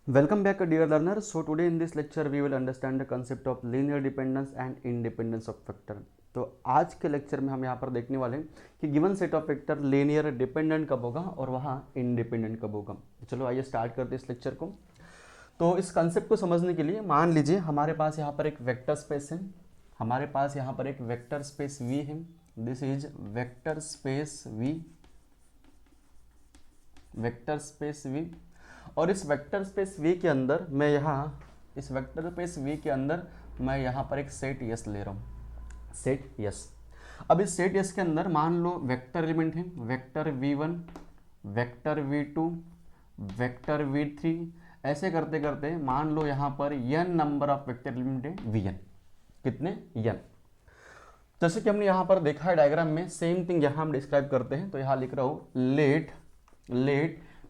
Welcome back, dear learner. So today in this lecture we will understand the concept of linear dependence and independence of vector. तो आज के lecture में हम यहाँ पर देखने वाले हैं कि given set of vector linear dependent कब होगा और वहाँ इंडिपेंडेंट कब होगा। चलो आइए स्टार्ट करते हैं इस लेक्चर को। तो इस कंसेप्ट को समझने के लिए मान लीजिए हमारे पास यहाँ पर एक वेक्टर स्पेस है, हमारे पास यहाँ पर एक वेक्टर स्पेस V है। This is vector space V, vector space V। और इस वेक्टर स्पेस V के अंदर मैं यहाँ इस वेक्टर स्पेस V के अंदर मैं यहाँ पर एक सेट यस ले रहा हूँ, सेट यस। अब इस सेट यस के अंदर मान लो वेक्टर एलिमेंट है, vector V1, vector V2, vector V3, ऐसे करते करते मान लो यहाँ पर n number of vector element है Vn। कितने? n। जैसे कि हमने यहाँ पर देखा है डायग्राम में, सेम थिंग यहाँ हम डिस्क्राइब करते हैं। तो यहाँ लिख रहा हूँ late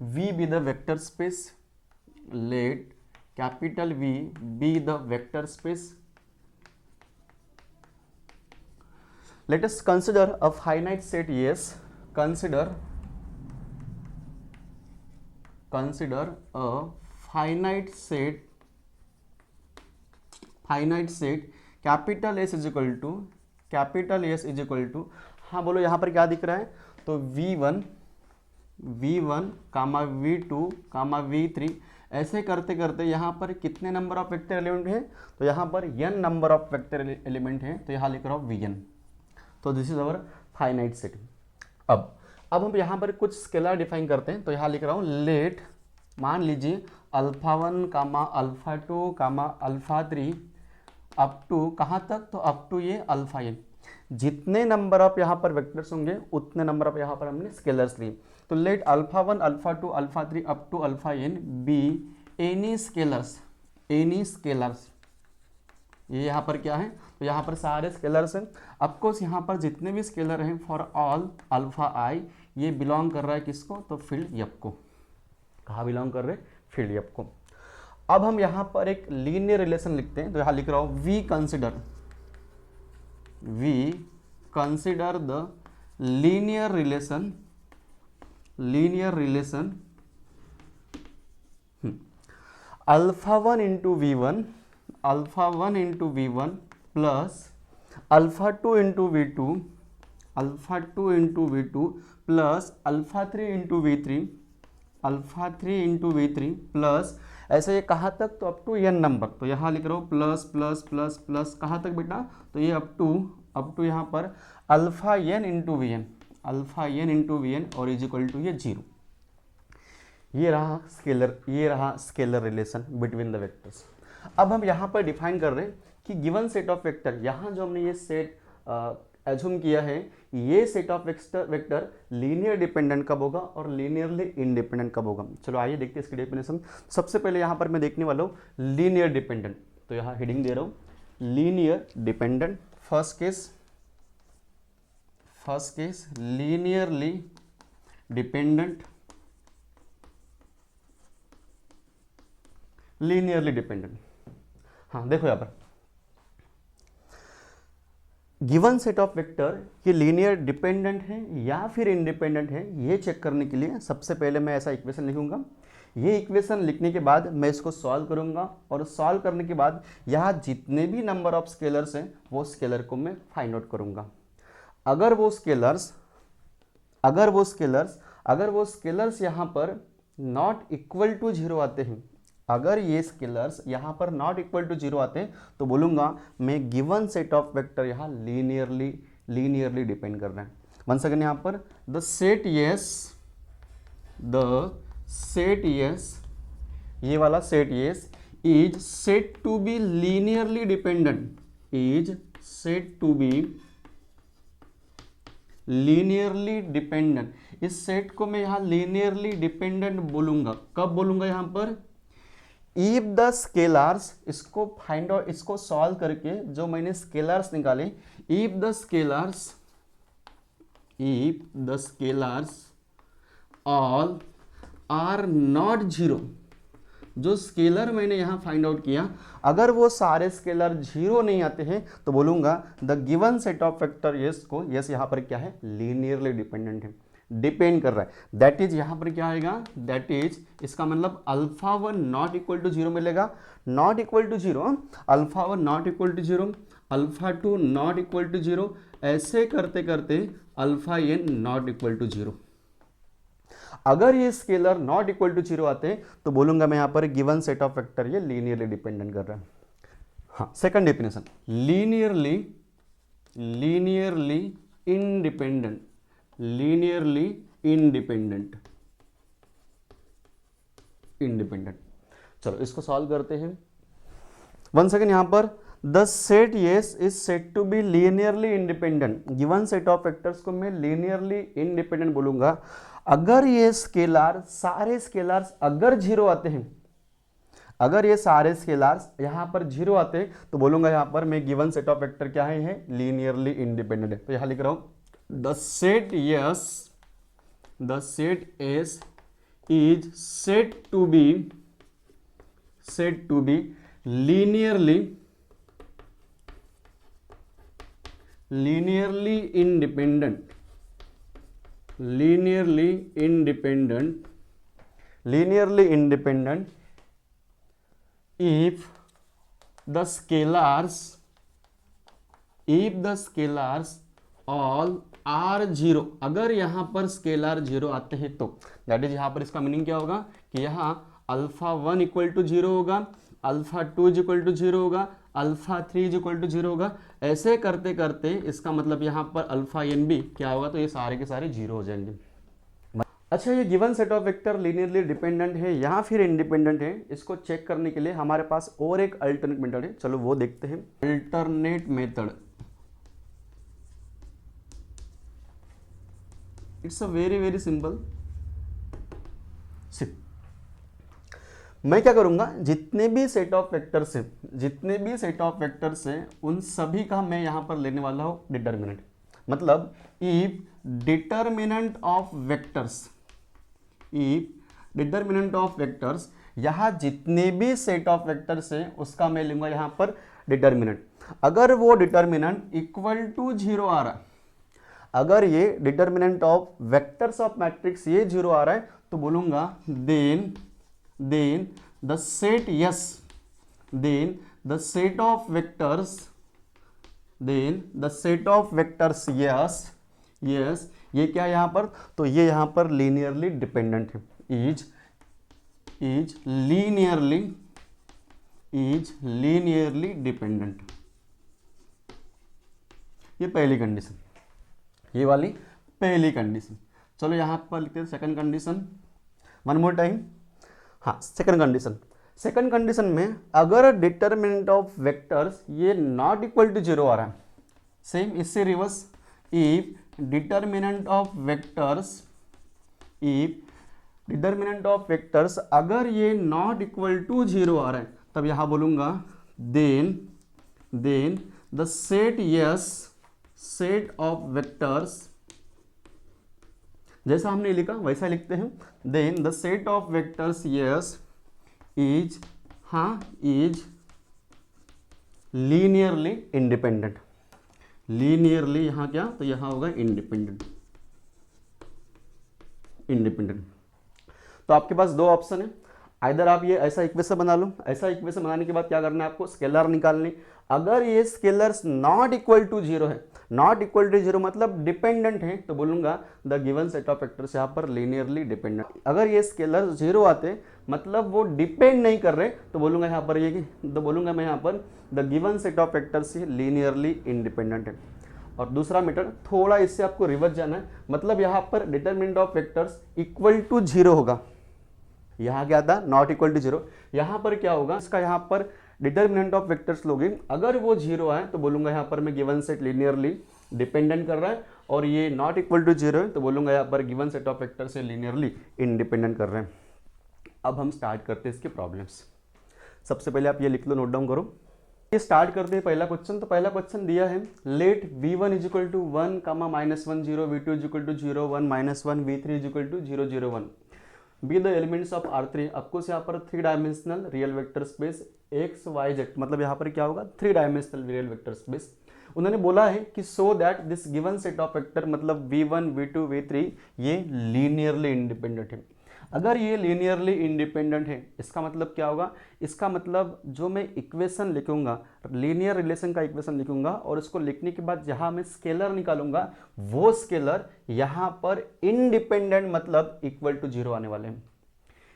V be the vector space, let capital V be the vector space. Let us consider a finite set yes, consider a finite set capital S is equal to हाँ बोलो यहाँ पर क्या दिख रहा है? तो V1 comma V2 comma V3, ऐसे करते करते यहाँ पर कितने नंबर ऑफ वेक्टर एलिमेंट है? तो यहाँ पर n number of vector element है। तो यहाँ लिख रहा हूँ Vn। तो this is our finite set. अब हम यहाँ पर कुछ स्केलर डिफाइन करते हैं। तो यहाँ लिख रहा हूँ लेट, मान लीजिए alpha 1 comma alpha 2 comma alpha 3 up to कहाँ तक? तो अप टू ये अल्फा n। जितने नंबर ऑफ यहाँ पर वेक्टर्स होंगे उतने नंबर ऑफ यहाँ पर हमने स्केलर्स लिए। तो let alpha 1 alpha 2 alpha 3 up to alpha n be any scalars, ये यहाँ पर क्या है? तो यहाँ पर सारे स्केलर्स हैं। ऑफकोर्स यहाँ पर जितने भी स्केलर हैं फॉर ऑल अल्फा आई, ये बिलोंग कर रहा है किसको? तो फील्ड एफ को। कहाँ बिलोंग कर रहे हैं? फील्ड एफ को। अब हम यहाँ पर एक लीनियर रिलेशन लिखते हैं। तो यहाँ लिख रहा हूँ we consider the linear relation alpha 1 into V1 plus alpha 2 into V2 plus alpha 3 into V3 plus ऐसे ये कहाँ तक? तो अप टू n नंबर। तो यहाँ लिख रहा हूँ प्लस प्लस प्लस प्लस कहाँ तक बेटा? तो ये अप टू यहाँ पर alpha n into v n और इज इक्वल टू ये 0। ये रहा scalar relation between the vectors. अब हम यहाँ पर डिफाइन कर रहे हैं कि गिवन सेट ऑफ वेक्टर, यहाँ जो हमने ये सेट एज्यूम किया है, ये set of vector linear dependent कब होगा और लीनियरली इंडिपेंडेंट कब होगा। चलो आइए देखते हैं इसकी डेफिनेशन। सबसे पहले यहाँ पर मैं देखने वाला हूँ लीनियर डिपेंडेंट। तो यहाँ हेडिंग दे रहा हूँ linear dependent. First case linearly dependent, हाँ देखो यहाँ पर गिवन सेट ऑफ वेक्टर ये लीनियर डिपेंडेंट है या फिर इंडिपेंडेंट है, ये चेक करने के लिए सबसे पहले मैं ऐसा इक्वेशन लिखूंगा। ये इक्वेशन लिखने के बाद मैं इसको सॉल्व करूंगा और सॉल्व करने के बाद यहाँ जितने भी नंबर ऑफ स्केलर्स हैं वो स्केलर को मैं फाइंड आउट करूंगा। अगर वो स्केलर्स यहाँ पर नॉट इक्वल टू 0 आते हैं, अगर ये स्केलर्स यहाँ पर नॉट इक्वल टू 0 आते हैं तो बोलूँगा मैं गिवन सेट ऑफ वेक्टर यहाँ लीनियरली डिपेंड कर रहे हैं। वन सेकंड, यहाँ पर द सेट यस, ये वाला set S is set to be linearly dependent, इस सेट को मैं यहाँ लीनियरली डिपेंडेंट बोलूँगा। कब बोलूँगा? यहाँ पर इफ द स्केलर्स, इसको फाइंड आउट, इसको सॉल्व करके जो मैंने स्केलर्स निकाले, if the scalars all are not 0, जो स्केलर मैंने यहाँ फाइंड आउट किया अगर वो सारे स्केलर 0 नहीं आते हैं तो बोलूँगा the given set of vector yes को, यस यहाँ पर क्या है? लीनियरली डिपेंडेंट है। डिपेंड कर रहा है। दैट इज यहाँ पर क्या आएगा, दैट इज इसका मतलब alpha one not equal to zero मिलेगा, not equal to zero, alpha one not equal to zero, alpha two not equal to zero, ऐसे करते करते alpha n not equal to zero. अगर ये scalar not equal to zero आते तो बोलूंगा मैं यहाँ पर गिवन सेट ऑफ वेक्टर ये लीनियरली डिपेंडेंट कर रहा है। हाँ, second definition, linearly independent, linearly independent. चलो इसको सॉल्व करते हैं। वन सेकेंड, यहां पर the set S is set to be linearly independent. Given set of vectors को मैं लीनियरली इंडिपेंडेंट बोलूंगा अगर ये स्केलार, सारे स्केलार्स अगर जीरो आते हैं, अगर ये सारे स्केलार्स यहां पर जीरो आते हैं तो बोलूंगा यहां पर मैं गिवन सेट ऑफ वेक्टर क्या है लीनियरली इंडिपेंडेंट है। तो यहां लिख रहा हूं the set S, the set S is set to be linearly independent, linearly independent if the scalars all are zero. अगर यहां पर स्केलार जीरो आते हैं तो दैट इज यहां पर इसका मीनिंग क्या होगा कि यहां alpha one equal to zero होगा, alpha two equal to zero होगा, alpha three equal to zero होगा। ऐसे करते करते इसका मतलब यहां पर अल्फा एन भी क्या होगा, तो ये सारे के सारे जीरो हो जाएंगे। अच्छा, ये given set of vector linearly dependent है या फिर इंडिपेंडेंट है, इसको चेक करने के लिए हमारे पास और एक अल्टरनेट मेथड है। चलो वो देखते हैं। Alternate method, it's a very simple. मैं क्या करूंगा, जितने भी सेट ऑफ वेक्टर्स हैं उन सभी का मैं यहां पर लेने वाला हूं डिटर्मिनेंट। मतलब इफ डिटर्मिनेंट ऑफ वेक्टर्स, यहां जितने भी सेट ऑफ वेक्टर्स हैं उसका मैं लूंगा यहां पर डिटर्मिनेंट। अगर वो डिटर्मिनेंट इक्वल टू जीरो आ रहा है, अगर ये determinant of vectors of matrix ये जीरो आ रहा है तो बोलूंगा then the set S, the set of vectors S, ये क्या है यहां पर, तो ये यहां पर लीनियरली डिपेंडेंट है, इज लीनियरली डिपेंडेंट। ये पहली कंडीशन, ये वाली पहली कंडीशन। चलो यहां पर लिखते हैं second condition, one more time. हाँ, सेकंड कंडीशन में अगर डिटर्मिनेंट ऑफ वेक्टर्स ये नॉट इक्वल टू जीरो आ रहा है, सेम इससे reverse, if determinant of vectors अगर ये नॉट इक्वल टू जीरो आ रहा है तब यहां बोलूंगा then the set S, set of vectors, जैसा हमने लिखा वैसा लिखते हैं। Then the set of vectors S is linearly independent. Linearly यहां क्या, तो यहां होगा इंडिपेंडेंट। तो आपके पास दो ऑप्शन है, आइदर आप ये ऐसा इक्वेशन बना लो, ऐसा इक्वेशन बनाने के बाद क्या करना है आपको, स्केलर निकालनी। अगर ये scalars not equal to zero है, नॉट इक्वल टू जीरो मतलब डिपेंडेंट है, तो बोलूंगा the given set of vectors यहाँ पर लीनियरली डिपेंडेंट। अगर ये स्केलर जीरो आते मतलब वो डिपेंड नहीं कर रहे तो बोलूंगा यहाँ पर ये, तो बोलूंगा मैं यहाँ पर the given set of vectors linearly independent है। और दूसरा मेथड थोड़ा इससे आपको रिवर्स जाना है, मतलब यहाँ पर determinant of vectors equal to zero होगा, यहाँ क्या था नॉट इक्वल टू जीरो, यहाँ पर क्या होगा, इसका यहाँ पर डिटर्मिनेंट ऑफ वेक्टर्स लोगे अगर वो जीरो आए तो बोलूंगा यहाँ पर मैं गिवन सेट लीनियरली डिपेंडेंट कर रहा है, और ये नॉट इक्वल टू जीरो है तो बोलूंगा यहाँ पर गिवन सेट ऑफ वेक्टर से लीनियरली इंडिपेंडेंट कर रहे हैं। अब हम स्टार्ट करते हैं इसके प्रॉब्लम्स। सबसे पहले आप ये लिख लो, नोट डाउन करो। ये स्टार्ट करते हैं पहला क्वेश्चन। तो पहला क्वेश्चन दिया है, let v1 is equal to 1, -1 0, v2 is equal to 0 1 -1, v3 is equal to 0 0 1 be the elements of R3। आपको यहाँ पर 3 dimensional real vector space x y z, मतलब यहाँ पर क्या होगा 3 डायमेंशनल रियल वेक्टर स्पेस, उन्होंने बोला है कि सो that this given set of vector मतलब v1 v2 v3 ये लीनियरली इंडिपेंडेंट है। अगर ये लीनियरली इंडिपेंडेंट है इसका मतलब क्या होगा, इसका मतलब जो मैं इक्वेशन लिखूंगा, लीनियर रिलेशन का इक्वेशन लिखूंगा और उसको लिखने के बाद जहां मैं स्केलर निकालूंगा वो स्केलर यहां पर इंडिपेंडेंट मतलब इक्वल टू 0 आने वाले हैं।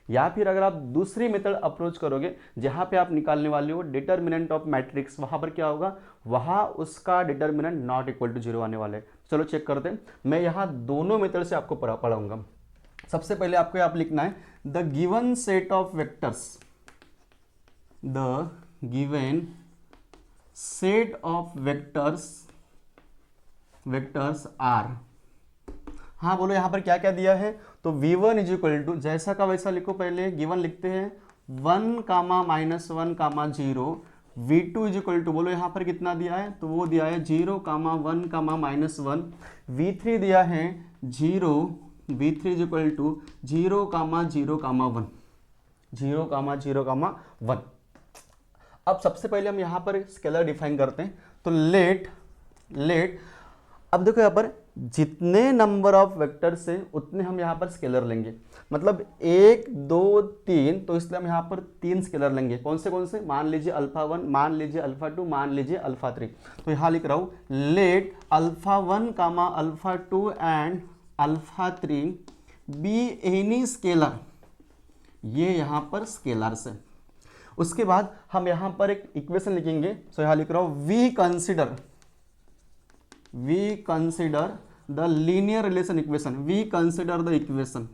या फिर अगर आप दूसरी मेथड अप्रोच करोगे जहां पे आप निकालने वाले हो डिटर्मिनेंट ऑफ मैट्रिक्स, वहां पर क्या होगा, वहां उसका डिटर्मिनेंट नॉट इक्वल टू 0 आने वाले हैं। चलो चेक करते हैं, मैं यहां दोनों मेथड से आपको पढ़ाऊंगा। सबसे पहले आपको यहाँ लिखना है the given set of vectors, the given set of vectors are. हाँ बोलो यहाँ पर क्या क्या दिया है, तो v1 इज इक्वल टू जैसा का वैसा लिखो, पहले गिवन लिखते हैं 1 कामा -1 कामा 0। v2 इज इक्वल टू बोलो यहाँ पर कितना दिया है, तो वो दिया है 0 कामा 1 कामा -1। v3 दिया है 0, v3 इज इक्वल टू 0 कामा 0 कामा 1, 0 कामा 0 कामा 1। अब सबसे पहले हम यहाँ पर स्केलर डिफाइन करते हैं, तो लेट अब देखो यहाँ पर जितने नंबर ऑफ वेक्टर से उतने हम यहाँ पर स्केलर लेंगे, मतलब 1 2 3, तो इसलिए हम यहाँ पर 3 स्केलर लेंगे। कौन से, मान लीजिए α1, मान लीजिए α2, मान लीजिए α3। तो यहाँ लिख रहा हूँ let α1 comma α2 and α3 be any scalar, ये यहाँ पर स्केलर्स है। उसके बाद हम यहाँ पर एक इक्वेशन लिखेंगे, सो यहाँ लिख रहा हूँ we consider the linear relation equation, we consider the equation.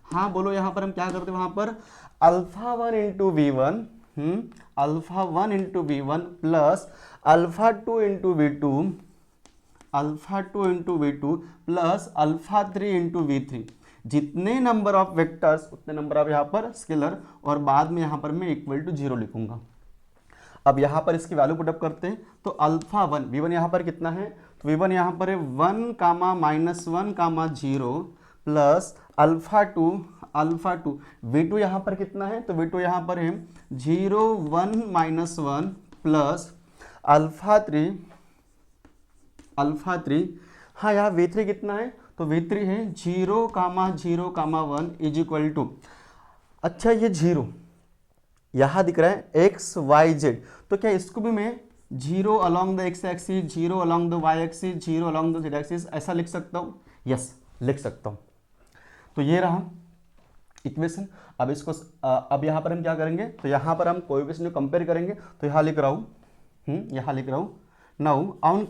हाँ बोलो यहाँ पर हम क्या करते हैं, वहाँ पर α1 into v1 plus α2 into v2 plus α3 into v3। जितने नंबर ऑफ वेक्टर्स उतने नंबर ऑफ यहाँ पर स्केलर, और बाद में यहाँ पर मैं इक्वल टू 0 लिखूंगा। अब यहाँ पर इसकी वैल्यू पुटअप करते हैं, तो α1 v1 यहाँ पर कितना है, तो v1 यहाँ पर है 1 कामा -1 कामा 0 प्लस α2 v2 यहाँ पर कितना है, तो v2 यहाँ पर है 0 1 -1 प्लस α3। हाँ यहाँ v3 कितना है, तो v3 है 0 कामा 0 कामा 1 इज इक्वल टू, अच्छा ये 0 यहाँ दिख रहा है x y z, तो क्या इसको भी मैं 0 along the x axis, 0 along the y axis, 0 along the z axis ऐसा लिख सकता हूँ? यस लिख सकता हूँ। तो ये रहा इक्वेशन। अब इसको अब यहाँ पर हम क्या करेंगे, तो यहाँ पर हम कोएफिशिएंट को कंपेयर करेंगे, तो यहाँ लिख रहा हूँ now on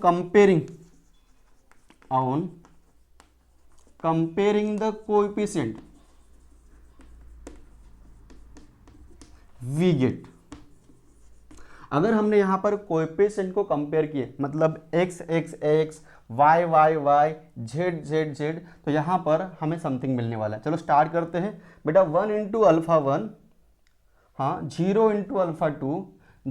comparing the coefficient we get. अगर हमने यहाँ पर कोएफिशिएंट को कंपेयर किए, मतलब x x x y y y z z z, तो यहाँ पर हमें समथिंग मिलने वाला है। चलो स्टार्ट करते हैं बेटा। 1 इंटू α1, हाँ 0 into α2,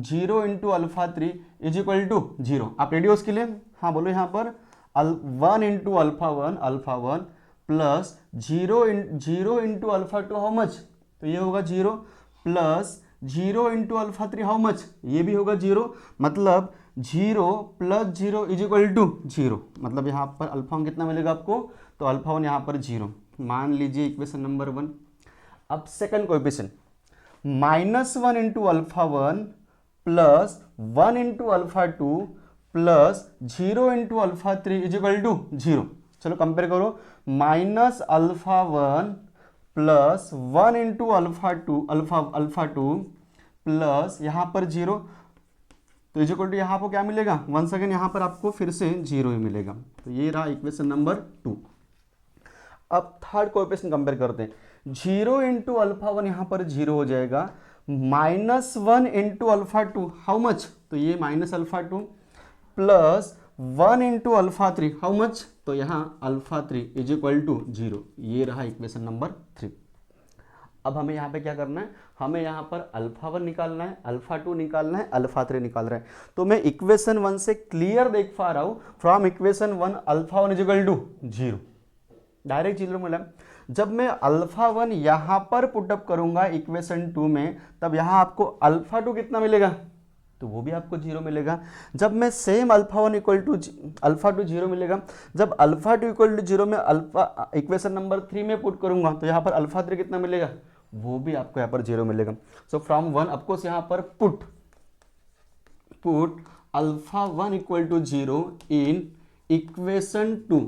0 into α3 is equal to 0। आप रेडी हो उसके लिए? हाँ बोलो यहाँ पर 1 into α1 plus 0 into α2 how much, तो ये होगा 0 प्लस 0 इंटू α3 हाउ मच, ये भी होगा 0, मतलब 0 प्लस 0 इज इक्वल टू 0। मतलब यहाँ पर α1 कितना मिलेगा आपको, तो α1 यहाँ पर 0, मान लीजिए इक्वेशन नंबर 1। अब second coefficient -1 into α1 plus 1 into α2 plus 0 into α3 is equal to 0। चलो कंपेयर करो, -α1 प्लस 1 इंटू α2 प्लस यहाँ पर 0, तो इज इक्वल टू यहाँ पर क्या मिलेगा, 1 सेकेंड, यहाँ पर आपको फिर से 0 ही मिलेगा। तो ये रहा इक्वेशन नंबर 2। अब थर्ड कोएफिशिएंट कंपेयर करते हैं। 0 इंटू α1 यहाँ पर 0 हो जाएगा, -1 इंटू α2 हाउ मच, तो ये -α2 प्लस 1 इंटू α3 हाउ मच, तो यहाँ α3 इज इक्वल टू 0। ये रहा इक्वेशन नंबर 3। अब हमें यहाँ पे क्या करना है, हमें यहाँ पर α1 निकालना है, α2 निकालना है, α3 निकाल रहा है। तो मैं इक्वेशन 1 से क्लियर देख पा रहा हूँ, from equation 1 α1 is equal to 0, direct चीज मिला। जब मैं α1 यहाँ पर पुटअप करूंगा इक्वेशन 2 में, तब यहाँ आपको α2 कितना मिलेगा, तो वो भी आपको 0 मिलेगा। जब मैं same alpha 1 equal to alpha 2 0 मिलेगा, जब अल्फा 2 इक्वल टू 0 में अल्फा इक्वेशन नंबर 3 में पुट करूंगा तो यहाँ पर अल्फा 3 कितना मिलेगा, वो भी आपको यहाँ पर 0 मिलेगा। सो फ्रॉम 1 ऑफकोर्स यहाँ पर put alpha 1 equal to 0 in equation 2।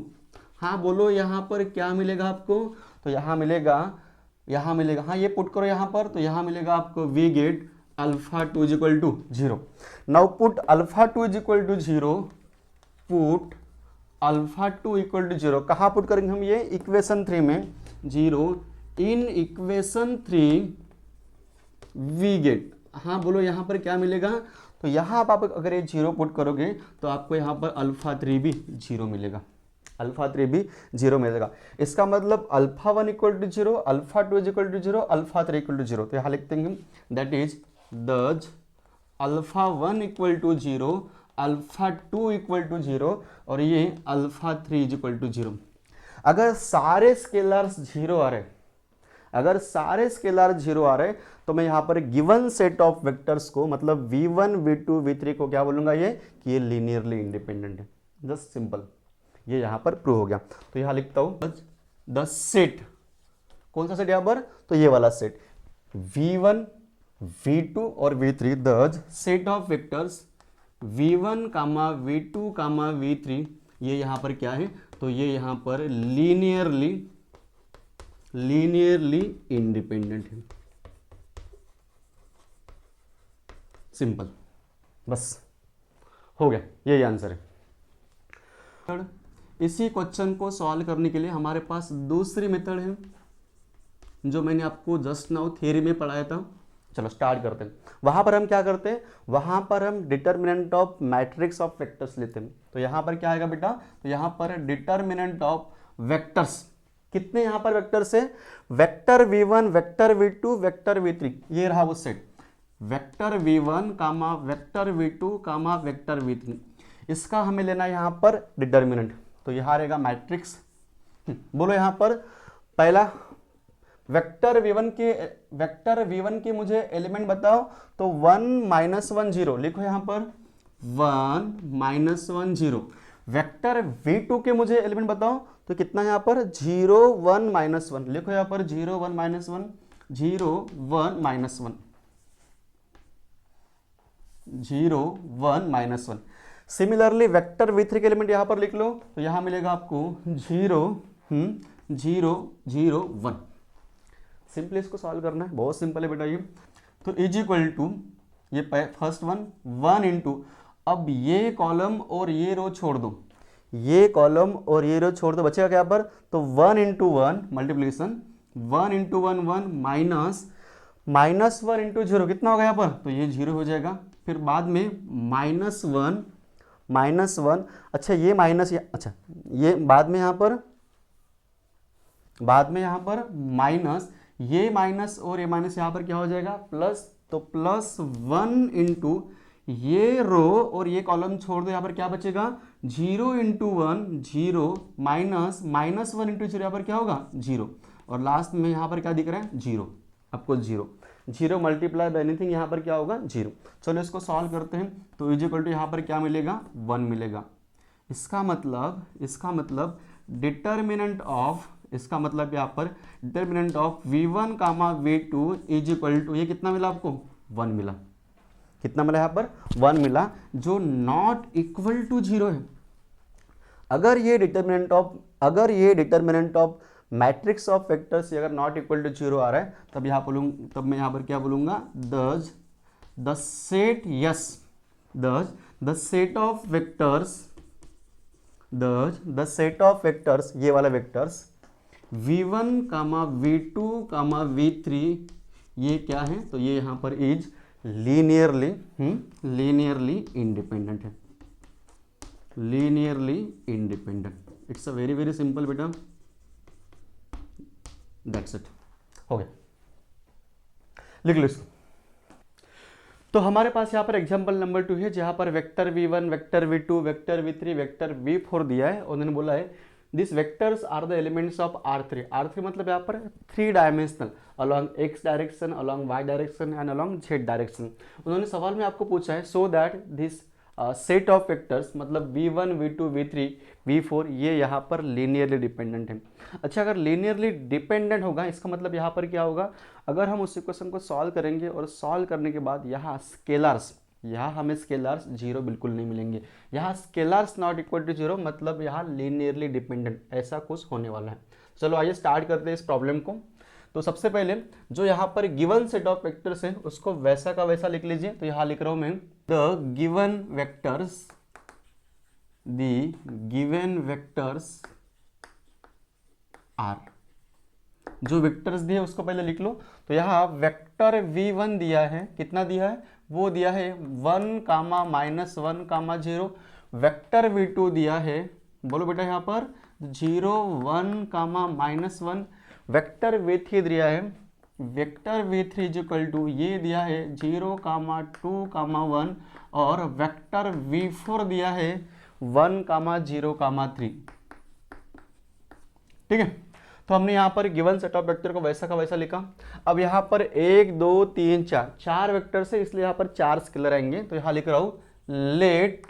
हाँ बोलो यहाँ पर क्या मिलेगा आपको, तो यहाँ मिलेगा हाँ ये पुट करो यहाँ पर, तो यहाँ मिलेगा आपको we get alpha 2 is equal to 0। Now put alpha 2 is equal to 0, put alpha 2 equal to 0 कहाँ पुट करेंगे हम, ये इक्वेशन 3 में 0 इन इक्वेशन 3 वी गेट। हाँ बोलो यहाँ पर क्या मिलेगा, तो यहाँ आप अगर ये 0 पुट करोगे तो आपको यहाँ पर अल्फा 3 भी 0 मिलेगा, अल्फा 3 भी 0 मिलेगा। इसका मतलब alpha 1 equal to 0, alpha 2 is equal to 0, alpha 3 equal to 0। तो यहाँ लिखते हैं that is thus alpha 1 equal to 0, alpha 2 equal to 0 और ये अल्फा 3 इज इक्वल टू 0। अगर सारे स्केलर्स 0 आ रहे, अगर सारे स्केलर 0 आ रहे तो मैं यहाँ पर गिवन सेट ऑफ वेक्टर्स को मतलब v1 v2 v3 को क्या बोलूंगा, ये कि ये लीनियरली इंडिपेंडेंट है। जस्ट सिंपल, ये यहाँ पर प्रूव हो गया। तो यहाँ लिखता हूँ द सेट, कौन सा सेट यहाँ पर, तो ये वाला सेट v1 v2 और v3 the set of vectors v1 comma v2 comma v3 ये यहाँ पर क्या है, तो ये यहाँ पर लीनियरली इंडिपेंडेंट है। सिंपल, बस हो गया, यही आंसर है। इसी क्वेश्चन को सॉल्व करने के लिए हमारे पास दूसरी मेथड है जो मैंने आपको जस्ट नाउ थियरी में पढ़ाया था। चलो स्टार्ट करते हैं। वहां पर हम क्या करते हैं, वहां पर हम determinant of matrix of vectors लेते हैं। तो यहां पर क्या आएगा बेटा, तो यहां पर डिटर्मिनेंट ऑफ वेक्टर्स, कितने यहां पर वेक्टर्स है, vector v1 vector v2 vector v3, ये रहा वो सेट वेक्टर v1 कामा वेक्टर v2 कामा वेक्टर v3। इसका हमें लेना है यहाँ पर डिटर्मिनेंट। तो यहाँ रहेगा मैट्रिक्स, बोलो यहाँ पर पहला वेक्टर v1 के मुझे एलिमेंट बताओ, तो 1 -1 0 लिखो यहाँ पर 1 -1 0। वेक्टर v2 के मुझे एलिमेंट बताओ, तो कितना यहाँ पर 0 1 -1 लिखो यहाँ पर 0 1 -1 0 1 -1 0 1 -1। सिमिलरली वेक्टर v3 के एलिमेंट यहाँ पर लिख लो, तो यहाँ मिलेगा आपको 0 0 0 1। सिंपली इसको सॉल्व करना है, बहुत सिंपल है बेटा ये। तो इज इक्वल टू ये फर्स्ट वन 1 इंटू, अब ये कॉलम और ये रो छोड़ दो, ये कॉलम और ये रो छोड़ दो, बचेगा क्या पर, तो 1 इंटू 1 मल्टीप्लीकेशन 1 इंटू 1 1 -1 इंटू 0 कितना होगा यहाँ पर, तो ये 0 हो जाएगा। फिर बाद में -1 अच्छा ये माइनस, अच्छा ये बाद में यहाँ पर माइनस, ये माइनस और ये माइनस यहाँ पर क्या हो जाएगा प्लस, तो +1 इंटू ये रो और ये कॉलम छोड़ दो, यहाँ पर क्या बचेगा 0 इंटू 1 0 -1 इंटू 0 यहाँ पर क्या होगा 0, और लास्ट में यहाँ पर क्या दिख रहा है 0, आपको 0 मल्टीप्लाई बाय एनीथिंग यहाँ पर क्या होगा 0। चलो इसको सॉल्व करते हैं। तो इज इक्वल टू यहाँ पर क्या मिलेगा 1 मिलेगा। इसका मतलब डिटर्मिनेंट ऑफ, इसका मतलब यहाँ पर determinant of v1 comma v2 is equal to, ये कितना मिला आपको 1 मिला। कितना मिला यहाँ पर 1 मिला, जो नॉट इक्वल टू 0 है। अगर ये determinant of matrix of vectors अगर नॉट इक्वल टू 0 आ रहा है, तब मैं यहाँ पर क्या बोलूँगा, द सेट ऑफ वेक्टर्स ये वाला vectors v1 comma v2 comma v3 ये क्या है, तो ये यहाँ पर इज लीनियरली इंडिपेंडेंट है, linearly independent. It's a very very simple बेटा, दैट्स इट, हो गया, लिख लो इसको। तो हमारे पास यहाँ पर एग्जाम्पल नंबर 2 है, जहाँ पर vector v1 vector v2 vector v3 vector v4 दिया है, उन्होंने बोला है this vectors are the elements of R3। R3 मतलब यहाँ पर 3 dimensional, along x direction, along y direction and along z direction. उन्होंने सवाल में आपको पूछा है so that this set of vectors मतलब v1 v2 v3 v4 ये यहाँ पर लीनियरली डिपेंडेंट है। अच्छा, अगर लीनियरली डिपेंडेंट होगा इसका मतलब यहाँ पर क्या होगा, अगर हम उस इक्वेशन को सॉल्व करेंगे और सॉल्व करने के बाद यहाँ स्केलर्स, यहाँ हमें स्केलर्स जीरो बिल्कुल नहीं मिलेंगे। यहाँ scalars not equal to zero मतलब यहाँ लीनियरली डिपेंडेंट ऐसा कुछ होने वाला है। चलो आइए स्टार्ट करते हैं इस प्रॉब्लम को। तो सबसे पहले जो यहाँ पर गिवन सेट ऑफ वेक्टर्स है उसको वैसा का वैसा लिख लीजिए। तो यहाँ लिख रहा हूँ मैं द गिवन वेक्टर्स आर। जो वेक्टर्स दिए उसको पहले लिख लो। तो यहाँ वेक्टर v1 दिया है, कितना दिया है, वो दिया है 1, -1, 0। वेक्टर v2 दिया है, बोलो बेटा यहाँ पर 0, 1, -1। वेक्टर v3 दिया है, वेक्टर v3 इक्वल टू ये दिया है 0, 2, 1 और वेक्टर v4 दिया है 1, 0, 3। ठीक है, तो हमने यहाँ पर गिवन सेट ऑफ वेक्टर को वैसा का वैसा लिखा। अब यहाँ पर 1, 2, 3, 4 वेक्टर से, इसलिए यहाँ पर 4 स्केलर आएंगे। तो यहाँ लिख रहा हूँ let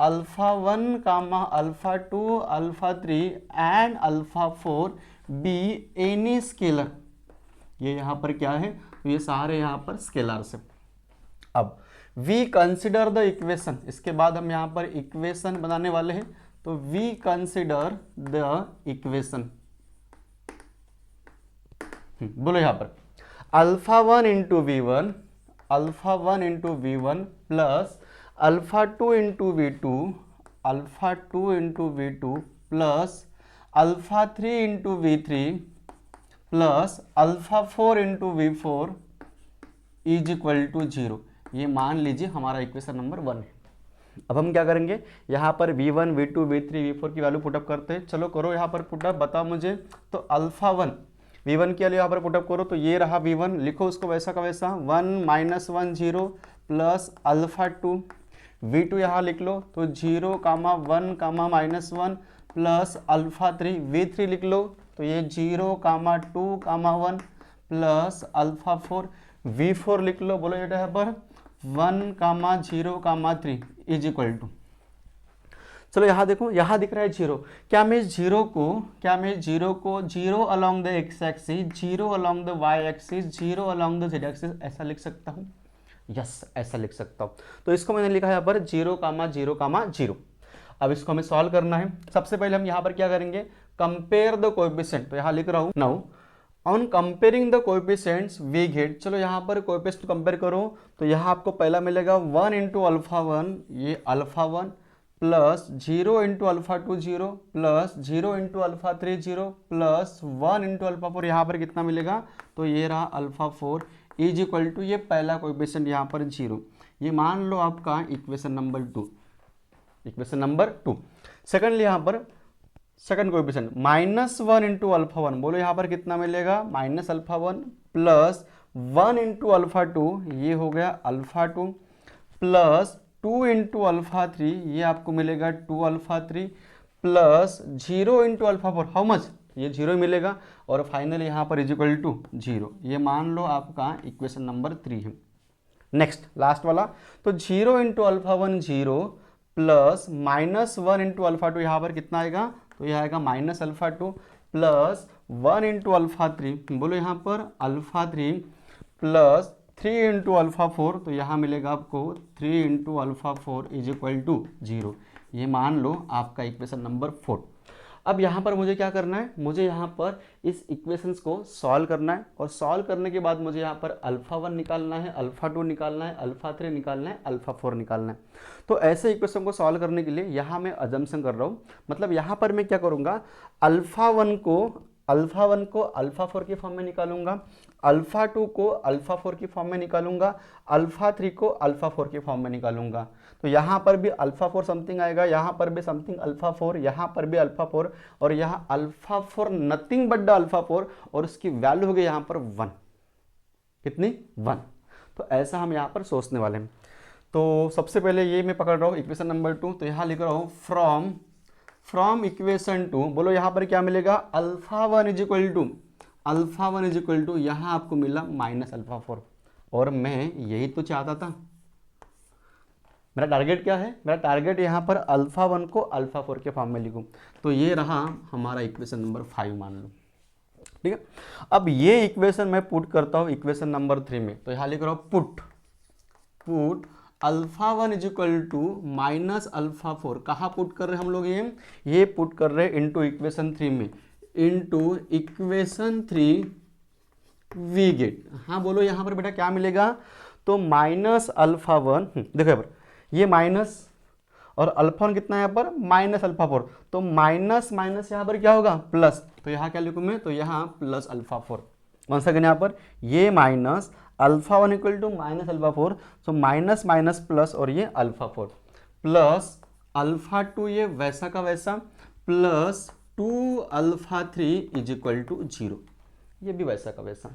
α1, α2, α3 and α4 be any scalar. ये यहाँ पर क्या है, तो ये सारे यहाँ पर स्केलर्स है। अब वी कंसिडर द इक्वेशन, इसके बाद हम यहाँ पर इक्वेशन बनाने वाले हैं। तो वी कंसिडर द इक्वेशन, बोलो यहाँ पर α1 into v1 plus α2 into v2 plus α3 into v3 plus α4 into v4 is equal to 0। ये मान लीजिए हमारा इक्वेशन नंबर 1 है। अब हम क्या करेंगे, यहाँ पर v1 v2 v3 v4 की वैल्यू पुटअप करते हैं। चलो करो यहाँ पर पुटअप, बताओ मुझे। तो α1 v1 के लिए यहाँ पर पुटअप करो, तो ये रहा v1, लिखो उसको वैसा का वैसा 1, -1, 0 प्लस α2। v2 यहाँ लिख लो, तो 0, 1, -1 प्लस α3। v3 लिख लो, तो ये 0, 2, 1 प्लस α4। v4 लिख लो, बोलो बेटा यहाँ पर 1, 0, 3 इज इक्वल टू। चलो यहाँ देखो, यहाँ दिख रहा है 0। क्या मैं 0 को 0 along the x axis, 0 along the y axis, 0 along the z axis ऐसा लिख सकता हूँ? यस, ऐसा लिख सकता हूँ। तो इसको मैंने लिखा है यहाँ पर 0, 0, 0। अब इसको हमें सॉल्व करना है। सबसे पहले हम यहाँ पर क्या करेंगे, कंपेयर द कोएफिशिएंट। तो यहाँ लिख रहा हूँ now on comparing the coefficients we get. चलो यहाँ पर कोएफिशिएंट कंपेयर करो, तो यहाँ आपको पहला मिलेगा 1 इंटू α1, ये α1 plus 0 into α2 0 plus 0 into α3 0 plus 1 into α4, यहाँ पर कितना मिलेगा, तो ये रहा α4 इज इक्वल टू, ये पहला कोएफिशिएंट यहाँ पर 0। ये मान लो आपका इक्वेशन नंबर 2। सेकेंडली यहाँ पर सेकंड कोएफिशिएंट -1 इंटू α1, बोलो यहाँ पर कितना मिलेगा, -α1 प्लस 1 इंटू α2, ये हो गया α2 प्लस 2 इंटू α3, ये आपको मिलेगा 2α3 प्लस 0 इंटू α4, हाउ मच, ये 0 मिलेगा। और फाइनली यहाँ पर इज इक्वल टू 0। ये मान लो आपका इक्वेशन नंबर 3 है। नेक्स्ट लास्ट वाला, तो 0 इंटू α1 0 प्लस -1 इंटू α2, यहाँ पर कितना आएगा, तो यह आएगा -α2 प्लस 1 इंटू α3, बोलो यहाँ पर α3 प्लस 3 इंटू α4, तो यहाँ मिलेगा आपको 3 इंटू α4 इज इक्वल टू 0। ये मान लो आपका इक्वेशन नंबर 4। अब यहाँ पर मुझे क्या करना है, मुझे यहाँ पर इस इक्वेशंस को सॉल्व करना है और सॉल्व करने के बाद मुझे यहाँ पर α1 निकालना है, α2 निकालना है, α3 निकालना है, α4 निकालना है। तो ऐसे इक्वेशन को सॉल्व करने के लिए यहाँ मैं अजम्पशन कर रहा हूँ, मतलब यहाँ पर मैं क्या करूँगा, α1 को α4 की फॉर्म में निकालूंगा, α2 को α4 की फॉर्म में निकालूंगा, α3 को α4 की फॉर्म में निकालूंगा। तो यहाँ पर भी α4 समथिंग आएगा, यहाँ पर भी समथिंग α4, यहाँ पर भी α4 और यहाँ α4 नथिंग बट द α4 और उसकी वैल्यू हो गई यहाँ पर 1। कितनी, 1। तो ऐसा हम यहाँ पर सोचने वाले हैं। तो सबसे पहले ये मैं पकड़ रहा हूँ इक्वेशन नंबर 2। तो यहाँ लिख रहा हूँ फ्रॉम इक्वेशन टू, बोलो यहाँ पर क्या मिलेगा, alpha one is equal to यहाँ आपको मिला माइनस अल्फा फोर। और मैं यही तो चाहता था, मेरा टारगेट क्या है, मेरा टारगेट यहाँ पर अल्फा वन को अल्फा फोर के फॉर्म में लिखूँ। तो ये रहा हमारा इक्वेशन नंबर 5 मान लो, ठीक है। अब ये इक्वेशन मैं पुट करता हूँ इक्वेशन नंबर 3 में, तो यहाँ लिख रहा हूँ put alpha one is equal to minus alpha four. कहाँ पुट कर रहे हैं हम लोग, ये पुट कर रहे हैं इनटू इक्वेशन 3 में, इनटू इक्वेशन 3 वी गेट। हाँ बोलो यहाँ पर बेटा क्या मिलेगा, तो माइनस अल्फा वन, देखो यहाँ पर ये माइनस और अल्फा वन कितना है यहाँ पर, माइनस अल्फा फोर, तो माइनस माइनस यहाँ पर क्या होगा, प्लस। तो यहाँ क्या लिखूँ मैं, तो यहाँ plus alpha four. Once again यहाँ पर ये minus alpha one equal to minus alpha four, so minus minus plus और ये alpha four, plus alpha two ये वैसा का वैसा, plus 2 alpha 3 is equal to 0, ये भी वैसा का वैसा।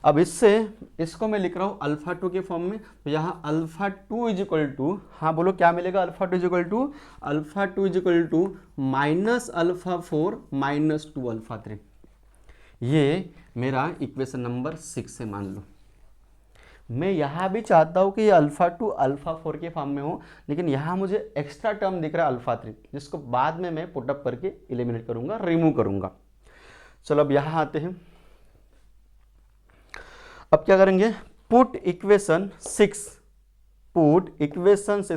अब इससे इसको मैं लिख रहा हूँ अल्फा टू के फॉर्म में, तो यहाँ alpha two is equal to, हाँ बोलो क्या मिलेगा, alpha two is equal to minus alpha four minus 2 alpha 3। ये मेरा इक्वेशन नंबर 6 से मान लो। मैं यहाँ भी चाहता हूँ कि ये अल्फा टू अल्फा फोर के फॉर्म में हो, लेकिन यहाँ मुझे एक्स्ट्रा टर्म दिख रहा है अल्फा 3, जिसको बाद में मैं पुटअप करके एलिमिनेट करूँगा, रिमूव करूँगा। चलो अब यहाँ आते हैं। अब क्या करेंगे, पुट इक्वेशन 6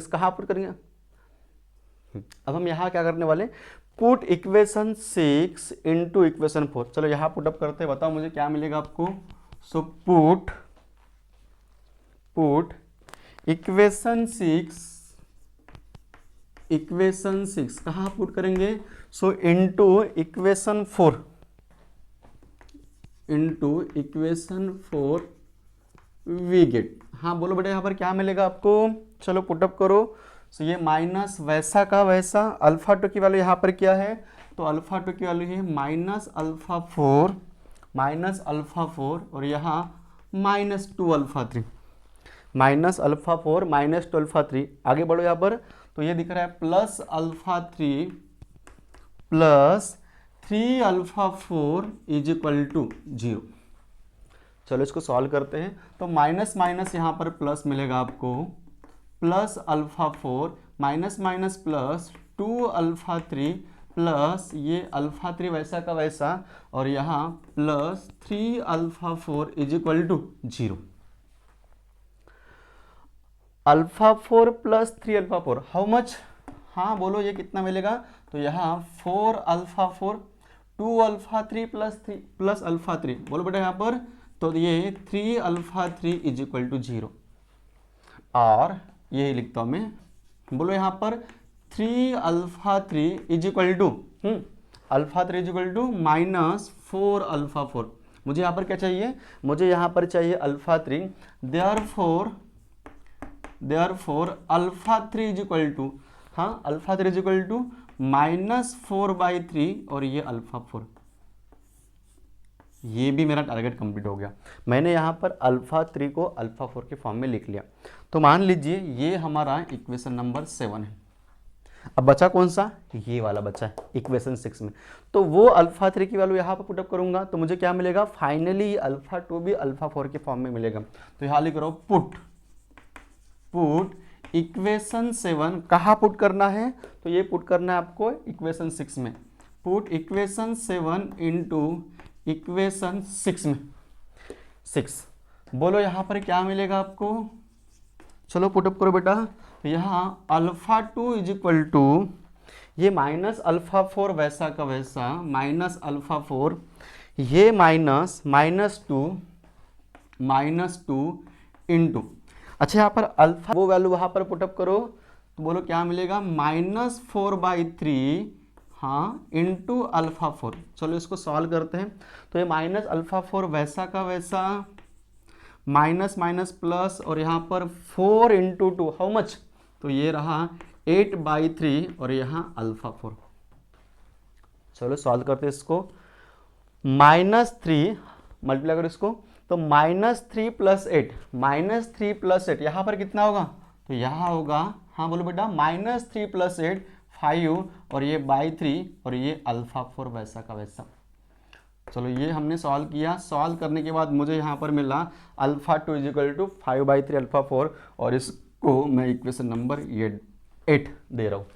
कहाँ पुट करेंगे, अब हम यहाँ क्या करने वाले, पुट इक्वेशन 6 इंटू इक्वेशन 4। चलो यहाँ पुटअप करते हैं, बताओ मुझे क्या मिलेगा आपको। सो पुट इक्वेशन 6 कहाँ पुट करेंगे, so into equation 4 we get. हाँ बोलो बेटा यहाँ पर क्या मिलेगा आपको, चलो पुटअप करो। सो ये माइनस वैसा का वैसा, अल्फा टू की वैल्यू यहाँ पर क्या है, तो अल्फा टू की वैल्यू है माइनस अल्फा फोर और यहाँ minus 2 alpha 3, minus alpha four minus 2 alpha 3। आगे बढ़ो यहाँ पर, तो ये दिख रहा है plus alpha 3 plus 3 alpha 4 is equal to 0। चलो इसको सॉल्व करते हैं, तो माइनस माइनस यहाँ पर प्लस मिलेगा आपको, plus alpha 4 minus minus plus 2 alpha 3 plus ये अल्फा 3 वैसा का वैसा और यहाँ plus 3 alpha 4 is equal to 0। Alpha 4 plus 3 alpha 4 how much, हाँ बोलो ये कितना मिलेगा, तो यहाँ 4 अल्फा 4 2 अल्फा 3 प्लस अल्फा 3, बोलो बेटा यहाँ पर, तो ये 3 अल्फा 3 इज इक्वल टू 0। और यही लिखता हूँ मैं, बोलो यहाँ पर 3 alpha 3 is equal to alpha 3 is equal to minus 4 alpha 4। मुझे यहाँ पर क्या चाहिए, मुझे यहाँ पर चाहिए alpha 3, therefore alpha 3 is equal to, हाँ alpha 3 is equal to minus 4/3 और ये अल्फा 4। ये भी मेरा टारगेट कंप्लीट हो गया, मैंने यहाँ पर अल्फा 3 को अल्फा 4 के फॉर्म में लिख लिया। तो मान लीजिए ये हमारा इक्वेशन नंबर 7 है। अब बचा कौन सा, ये वाला बचा है इक्वेशन 6 में, तो वो अल्फा 3 की वैल्यू यहाँ पर पुटअप करूंगा, तो मुझे क्या मिलेगा, फाइनली अल्फा 2 भी अल्फा 4 के फॉर्म में मिलेगा। तो यहाँ लिख रहा हूँ पुट इक्वेशन 7 कहाँ पुट करना है, तो ये पुट करना है आपको इक्वेशन 6 में। पुट इक्वेशन 7 इंटू इक्वेशन 6 में 6, बोलो यहाँ पर क्या मिलेगा आपको, चलो पुटअप करो बेटा। तो यहाँ अल्फा 2 इज इक्वल टू ये माइनस अल्फा 4 वैसा का वैसा माइनस अल्फा 4, ये माइनस टू इंटू, अच्छा यहाँ पर अल्फा वो वैल्यू वहाँ पर पुटअप करो, तो बोलो क्या मिलेगा, माइनस 4/3 हाँ इंटू अल्फा 4। चलो इसको सॉल्व करते हैं, तो ये माइनस अल्फा 4 वैसा का वैसा माइनस माइनस प्लस और यहाँ पर 4 इंटू 2 हाउ मच, तो ये रहा 8/3 और यहाँ अल्फा 4। चलो सॉल्व करते हैं इसको, -3 मल्टीप्लाई करो इसको, तो -3 + 8 यहाँ पर कितना होगा, तो यहाँ होगा, हाँ बोलो बेटा -3 + 8 5 और ये बाई 3 और ये अल्फ़ा 4 वैसा का वैसा। चलो ये हमने सॉल्व किया। सॉल्व करने के बाद मुझे यहाँ पर मिला अल्फ़ा 2 इजिकल टू 5/3 अल्फ़ा 4 और इसको मैं इक्वेशन नंबर ये 8 दे रहा हूँ।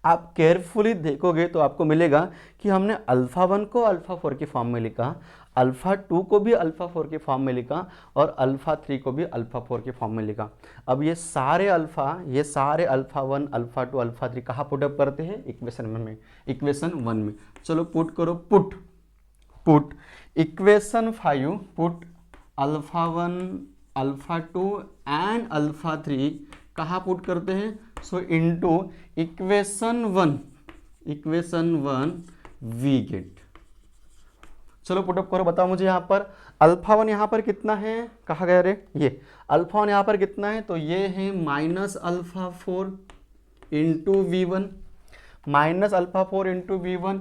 आप केयरफुली देखोगे तो आपको मिलेगा कि हमने अल्फ़ा 1 को अल्फ़ा 4 के फॉर्म में लिखा, अल्फ़ा 2 को भी अल्फ़ा 4 के फॉर्म में लिखा और अल्फ़ा 3 को भी अल्फ़ा 4 के फॉर्म में लिखा। अब ये सारे अल्फ़ा 1 अल्फ़ा 2 अल्फ़ा 3 कहाँ पुटअप करते हैं? इक्वेशन 1 में। चलो पुट करो, put equation 5, put alpha 1 alpha 2 and alpha 3 कहाँ पुट करते हैं? So into equation 1 we get. चलो पुटअप करो, बताओ मुझे यहाँ पर अल्फ़ा 1 यहाँ पर कितना है? कहाँ गया रे? ये अल्फ़ा 1 यहाँ पर कितना है? तो ये है minus alpha 4 into V1, minus alpha 4 into V1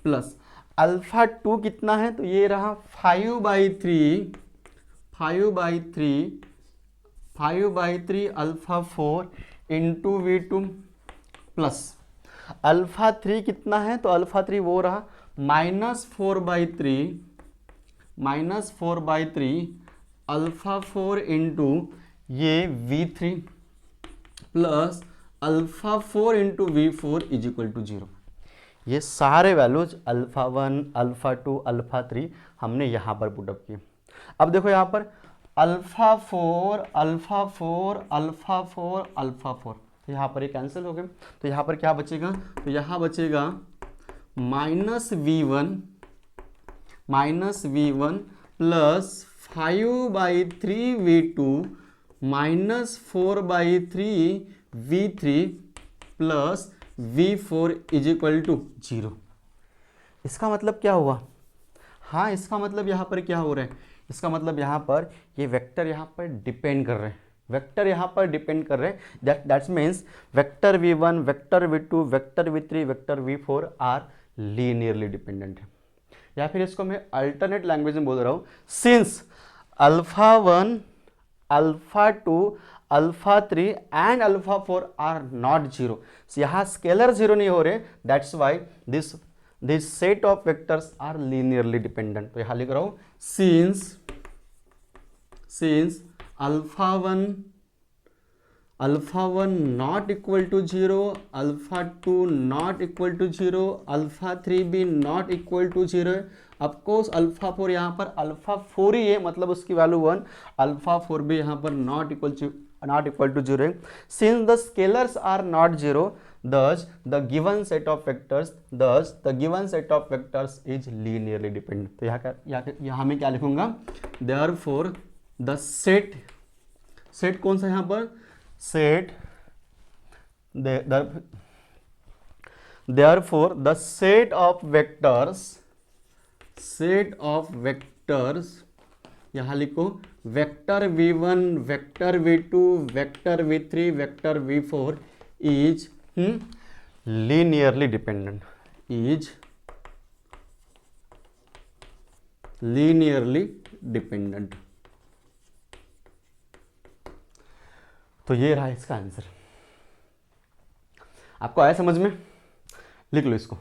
plus alpha 2 कितना है? तो ये रहा 5/3 alpha 4 into V2 plus alpha 3 कितना है? तो अल्फ़ा 3 वो रहा -4/3 अल्फ़ा 4 इंटू ये v3 प्लस अल्फ़ा 4 इंटू वी4 इज इक्वल टू 0। ये सारे वैल्यूज अल्फ़ा 1 अल्फ़ा 2 अल्फ़ा 3 हमने यहाँ पर पुटअप किए। अब देखो यहाँ पर अल्फ़ा 4 अल्फ़ा 4 अल्फ़ा 4 अल्फ़ा 4, तो यहाँ पर ये कैंसिल हो गए। तो यहाँ पर क्या बचेगा? तो यहाँ बचेगा -v1 plus 5/3 v2 minus 4/3 v3 plus v4 is equal to 0। इसका मतलब क्या हुआ? हाँ, इसका मतलब यहाँ पर क्या हो रहा है? इसका मतलब यहाँ पर ये वेक्टर यहाँ पर डिपेंड कर रहे हैं, that means vector v1 vector v2 vector v3 vector v4 are linearly dependent है। या फिर इसको मैं अल्टरनेट लैंग्वेज में बोल रहा हूँ, since alpha 1 alpha 2 alpha 3 and alpha 4 are not 0, यहाँ स्केलर 0 नहीं हो रहे, that's why this set of vectors are linearly dependent. तो यहाँ लिख रहा हूँ since alpha 1 not equal to 0, alpha 2 not equal to 0, alpha 3 भी नॉट इक्वल टू 0 है। ऑफकोर्स अल्फ़ा 4 यहाँ पर अल्फ़ा 4 ही है, मतलब उसकी वैल्यू 1, अल्फ़ा 4 भी यहाँ पर नॉट इक्वल टू 0 है। Since the scalars are not 0, thus the given set of vectors is linearly dependent। तो यहाँ मैं क्या लिखूंगा? therefore the set कौन सा यहाँ पर? therefore the set of vectors यहाँ लिखो vector v1 vector v2 vector v3 vector v4 is linearly dependent. तो ये रहा इसका आंसर। आपको आया समझ में? लिख लो इसको।